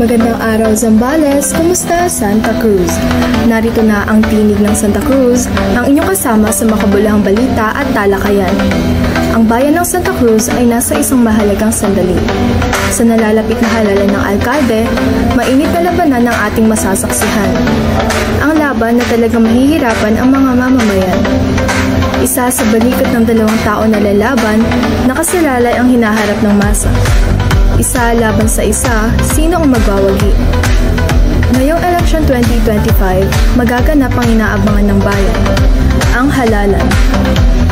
Magandang araw, Zambales! Kumusta, Santa Cruz? Narito na ang tinig ng Santa Cruz, ang inyong kasama sa makabulahang balita at talakayan. Ang bayan ng Santa Cruz ay nasa isang mahalagang sandali. Sa nalalapit na halalan ng alkalde, mainit na labanan ng ating masasaksihan. Ang laban na talagang mahihirapan ang mga mamamayan. Isa sa balikat ng 2 tao na lalaban, nakasalalay ang hinaharap ng masa. Isa laban sa isa, sino ang magwawagi? Ngayong election 2025, magaganap ang inaabangan ng bayan, ang halalan.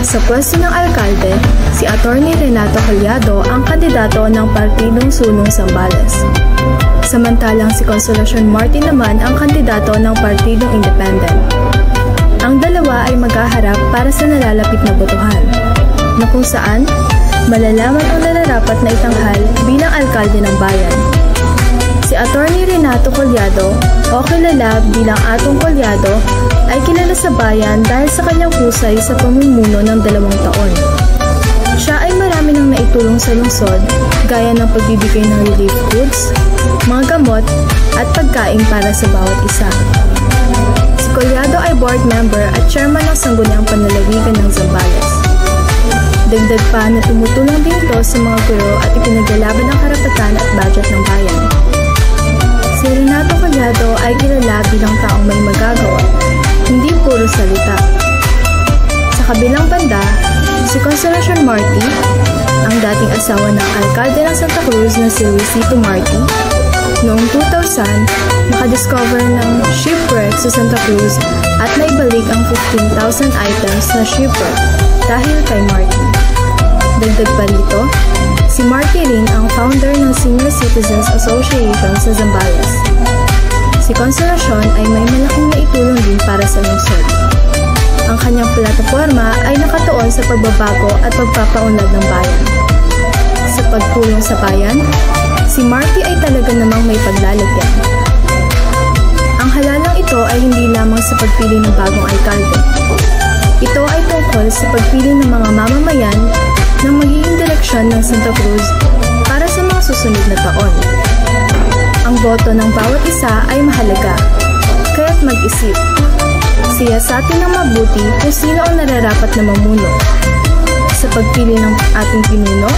Sa pwesto ng alkalde, si Atty. Renato Collado ang kandidato ng Partidong Sulong Zambales. Samantalang si Consolacion Martin naman ang kandidato ng Partidong Independent. Ang dalawa ay maghaharap para sa nalalapit na botohan, na kung saan malalaman ang nararapat na itanghal bilang alkalde ng bayan. Si Atty. Renato Collado, o kilala bilang Atong Collado, ay kilala sa bayan dahil sa kanyang husay sa pamumuno ng 2 taon. Siya ay marami nang naitulong sa lungsod, gaya ng pagbibigay ng relief goods, mga gamot, at pagkain para sa bawat isa. Si Collado ay board member at chairman ng Sangguniang Panlalawigan ng Zambales. Dagdag pa na tumutulong din ito sa mga guro at ipinaglalaban ang karapatan at budget ng bayan. Si Renato Collado ay kilala bilang taong may magagawa, hindi puro salita. Sa kabilang banda, si Consolacion Marti, ang dating asawa ng alkalde ng Santa Cruz na si Luisito Marti, noong 2000, nakadiscover ng shipwreck sa Santa Cruz at naibalik ang 15,000 items na shipwreck dahil kay Marti. Dagdag pa rito, si Marti rin ang founder ng Senior Citizens Association sa Zambales. Si Consolacion ay may malaking naitulong din para sa lungsod. Ang kanyang plataforma ay nakatuon sa pagbabago at pagpapaunlad ng bayan. Sa pagtulong sa bayan, si Marti ay talaga namang may paglalagyan. Ang halalang ito ay hindi lamang sa pagpili ng bagong alkalde. Ito ay tungkol sa pagpili ng mga mamamayan ng magiging direksyon ng Santa Cruz para sa mga susunod na taon. Ang boto ng bawat isa ay mahalaga, kaya't mag-isip. Siyasatin ng mabuti kung sino ang nararapat na mamuno. Sa pagpili ng ating pinuno,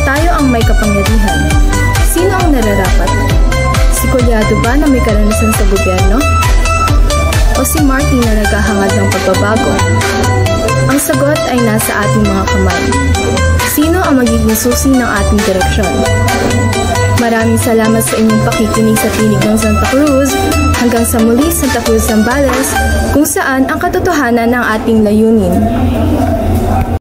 tayo ang may kapangyarihan. Sino ang nararapat? Si Collado ba na may karanasan sa gobyerno? O si Martin na naghahangad ng pagbabago? Ang sagot ay nasa ating mga kamay. Sino ang magiging susi ng ating direksyon? Maraming salamat sa inyong pakikinig sa Tinig ng Santa Cruz. Hanggang sa muli, Santa Cruz, Zambales, kung saan ang katotohanan ng ating layunin.